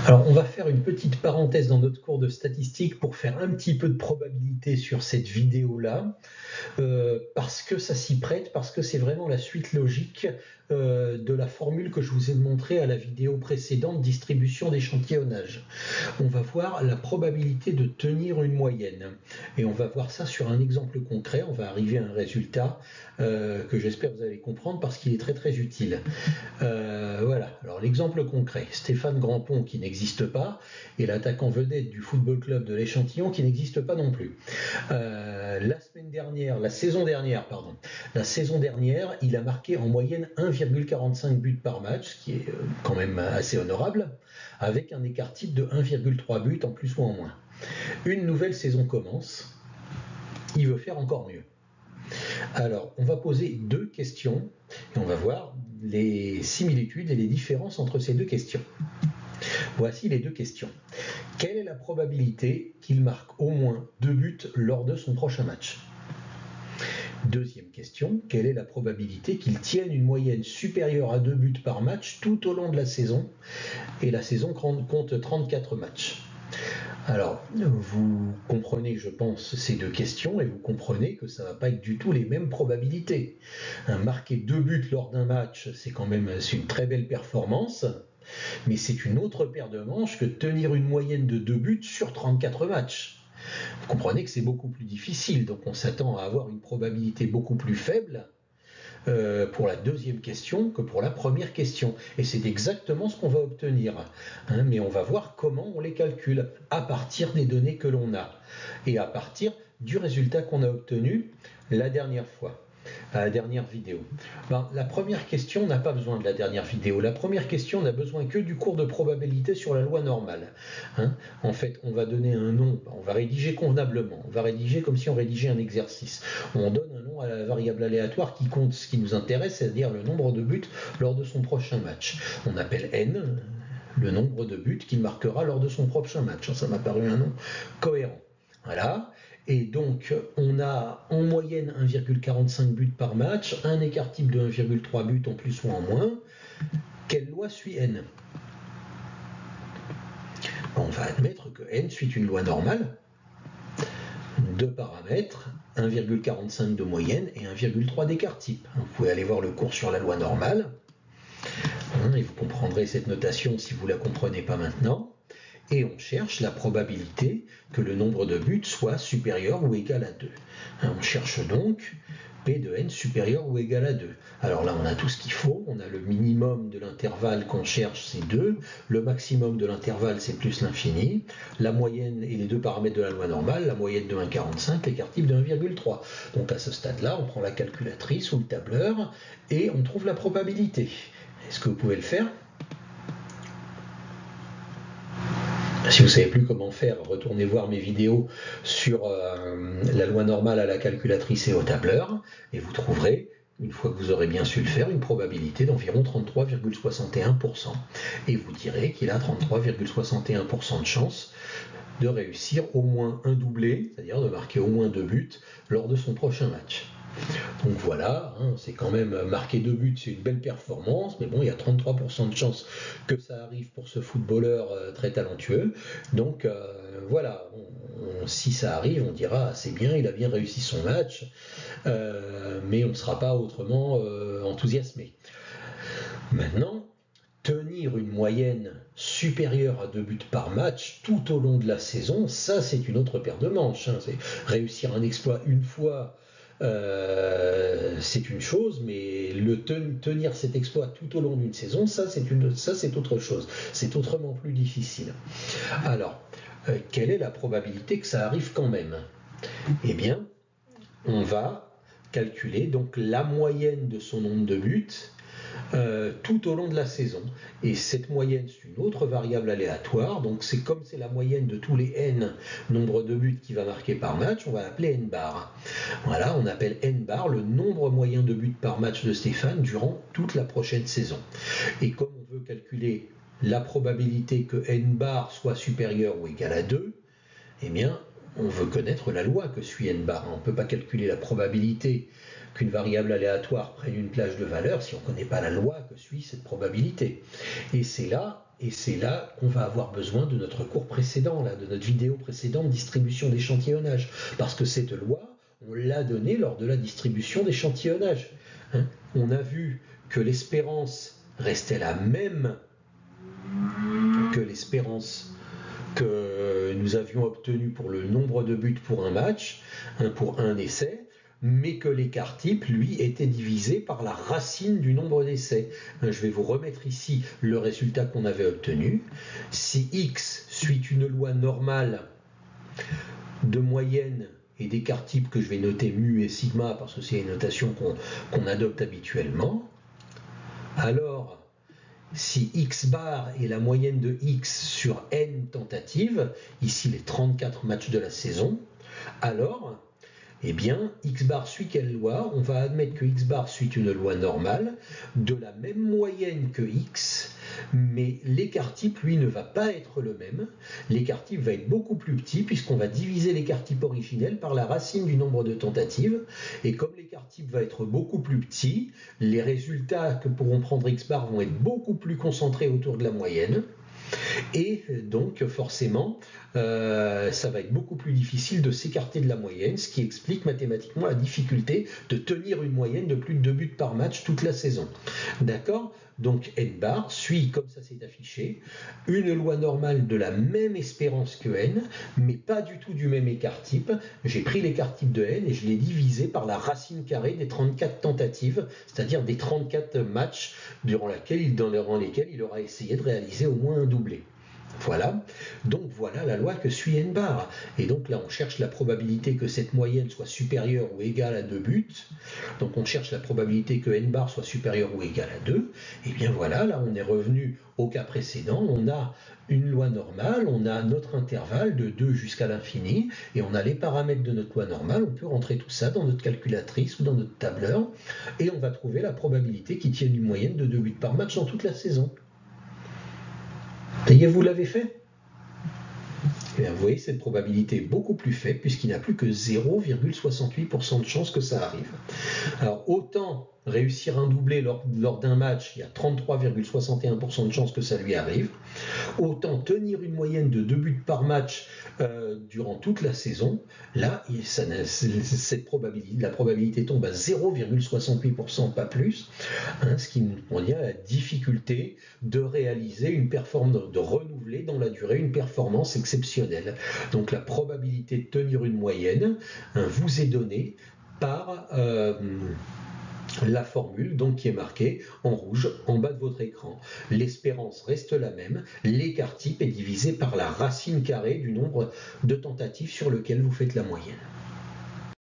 Alors, on va faire une petite parenthèse dans notre cours de statistique pour faire un petit peu de probabilité sur cette vidéo-là, parce que ça s'y prête, parce que c'est vraiment la suite logique de la formule que je vous ai montrée à la vidéo précédente, distribution d'échantillonnage. On va voir la probabilité de tenir une moyenne. Et on va voir ça sur un exemple concret. On va arriver à un résultat que j'espère vous allez comprendre parce qu'il est très très utile. Voilà, alors l'exemple concret, Stéphane Grampont qui n'existe pas, et l'attaquant vedette du football club de l'Échantillon qui n'existe pas non plus. La saison dernière, il a marqué en moyenne 1,45 buts par match, ce qui est quand même assez honorable, avec un écart type de 1,3 buts en plus ou en moins. Une nouvelle saison commence, il veut faire encore mieux. Alors, on va poser deux questions et on va voir les similitudes et les différences entre ces deux questions. Voici les deux questions. Quelle est la probabilité qu'il marque au moins 2 buts lors de son prochain match? Deuxième question, quelle est la probabilité qu'il tienne une moyenne supérieure à 2 buts par match tout au long de la saison? Et la saison compte 34 matchs. Alors, vous comprenez, je pense, ces deux questions et vous comprenez que ça ne va pas être du tout les mêmes probabilités. Marquer 2 buts lors d'un match, c'est une très belle performance, mais c'est une autre paire de manches que de tenir une moyenne de 2 buts sur 34 matchs. Vous comprenez que c'est beaucoup plus difficile, donc on s'attend à avoir une probabilité beaucoup plus faible pour la deuxième question que pour la première question. Et c'est exactement ce qu'on va obtenir. Mais on va voir comment on les calcule à partir des données que l'on a et à partir du résultat qu'on a obtenu la dernière fois. À la dernière vidéo. La première question n'a pas besoin de la dernière vidéo. La première question n'a besoin que du cours de probabilité sur la loi normale. En fait, on va donner un nom, on va rédiger convenablement, on va rédiger comme si on rédigeait un exercice. On donne un nom à la variable aléatoire qui compte ce qui nous intéresse, c'est-à-dire le nombre de buts lors de son prochain match. On appelle n le nombre de buts qu'il marquera lors de son prochain match. Ça m'a paru un nom cohérent. Voilà. Et donc, on a en moyenne 1,45 buts par match, un écart type de 1,3 buts en plus ou en moins. Quelle loi suit n? On va admettre que n suit une loi normale, deux paramètres, 1,45 de moyenne et 1,3 d'écart type. Vous pouvez aller voir le cours sur la loi normale, et vous comprendrez cette notation si vous ne la comprenez pas maintenant. Et on cherche la probabilité que le nombre de buts soit supérieur ou égal à 2. On cherche donc P de n supérieur ou égal à 2. Alors là, on a tout ce qu'il faut. On a le minimum de l'intervalle qu'on cherche, c'est 2. Le maximum de l'intervalle, c'est plus l'infini. La moyenne et les deux paramètres de la loi normale, la moyenne de 1,45, l'écart type de 1,3. Donc à ce stade-là, on prend la calculatrice ou le tableur et on trouve la probabilité. Est-ce que vous pouvez le faire ? Si vous ne savez plus comment faire, retournez voir mes vidéos sur la loi normale à la calculatrice et au tableur, et vous trouverez, une fois que vous aurez bien su le faire, une probabilité d'environ 33,61%. Et vous direz qu'il a 33,61% de chance de réussir au moins un doublé, c'est-à-dire de marquer au moins 2 buts lors de son prochain match. Donc voilà, c'est quand même marquer 2 buts, c'est une belle performance, mais bon, il y a 33% de chances que ça arrive pour ce footballeur très talentueux. Donc voilà, si ça arrive, on dira c'est bien, il a bien réussi son match, mais on ne sera pas autrement enthousiasmé. Maintenant, tenir une moyenne supérieure à 2 buts par match tout au long de la saison, ça c'est une autre paire de manches. C'est réussir un exploit une fois. C'est une chose, mais tenir cet exploit tout au long d'une saison, ça c'est autre chose. C'est autrement plus difficile. Alors, quelle est la probabilité que ça arrive quand même? Eh bien, on va calculer donc la moyenne de son nombre de buts tout au long de la saison. Et cette moyenne, c'est une autre variable aléatoire, donc c'est comme c'est la moyenne de tous les n nombre de buts qu'il va marquer par match, on va l'appeler n bar. Voilà, on appelle n bar le nombre moyen de buts par match de Stéphane durant toute la prochaine saison. Et comme on veut calculer la probabilité que n bar soit supérieur ou égal à 2, eh bien, on veut connaître la loi que suit n bar. On ne peut pas calculer la probabilité qu'une variable aléatoire prenne une plage de valeur si on ne connaît pas la loi que suit cette probabilité. Et c'est là et c'est là qu'on va avoir besoin de notre cours précédent, là, de notre vidéo précédente, distribution d'échantillonnage. Parce que cette loi, on l'a donnée lors de la distribution d'échantillonnage. Hein, on a vu que l'espérance restait la même que l'espérance que nous avions obtenue pour le nombre de buts pour un match, pour un essai, mais que l'écart type, lui, était divisé par la racine du nombre d'essais. Je vais vous remettre ici le résultat qu'on avait obtenu. Si X suit une loi normale de moyenne et d'écart type que je vais noter mu et sigma, parce que c'est une notation qu'on adopte habituellement, alors si x bar est la moyenne de x sur n tentatives, ici les 34 matchs de la saison, alors eh bien, x bar suit quelle loi? On va admettre que x bar suit une loi normale de la même moyenne que x, mais l'écart type, lui, ne va pas être le même. L'écart type va être beaucoup plus petit puisqu'on va diviser l'écart type originel par la racine du nombre de tentatives. Et comme l'écart type va être beaucoup plus petit, les résultats que pourront prendre x bar vont être beaucoup plus concentrés autour de la moyenne. Et donc forcément, ça va être beaucoup plus difficile de s'écarter de la moyenne, ce qui explique mathématiquement la difficulté de tenir une moyenne de plus de 2 buts par match toute la saison. D'accord? Donc n bar suit, comme ça c'est affiché, une loi normale de la même espérance que n, mais pas du tout du même écart type. J'ai pris l'écart type de n et je l'ai divisé par la racine carrée des 34 tentatives, c'est-à-dire des 34 matchs dans lesquels il aura essayé de réaliser au moins un doublé. Voilà, donc voilà la loi que suit n bar. Et donc là, on cherche la probabilité que cette moyenne soit supérieure ou égale à 2 buts. Donc on cherche la probabilité que n bar soit supérieure ou égale à 2. Et bien voilà, là on est revenu au cas précédent. On a une loi normale, on a notre intervalle de 2 jusqu'à l'infini, et on a les paramètres de notre loi normale. On peut rentrer tout ça dans notre calculatrice ou dans notre tableur, et on va trouver la probabilité qui tienne une moyenne de 2 buts par match dans toute la saison. Et vous l'avez fait? Et bien, vous voyez, cette probabilité est beaucoup plus faible puisqu'il n'y a plus que 0,68% de chances que ça arrive. Alors, autant réussir un doublé lors d'un match, il y a 33,61% de chances que ça lui arrive. Autant tenir une moyenne de 2 buts par match durant toute la saison, là, la probabilité tombe à 0,68%, pas plus, ce qui nous dit la difficulté de réaliser une performance, de renouveler dans la durée une performance exceptionnelle. Donc la probabilité de tenir une moyenne vous est donnée par la formule donc qui est marquée en rouge en bas de votre écran. L'espérance reste la même, l'écart type est divisé par la racine carrée du nombre de tentatives sur lequel vous faites la moyenne.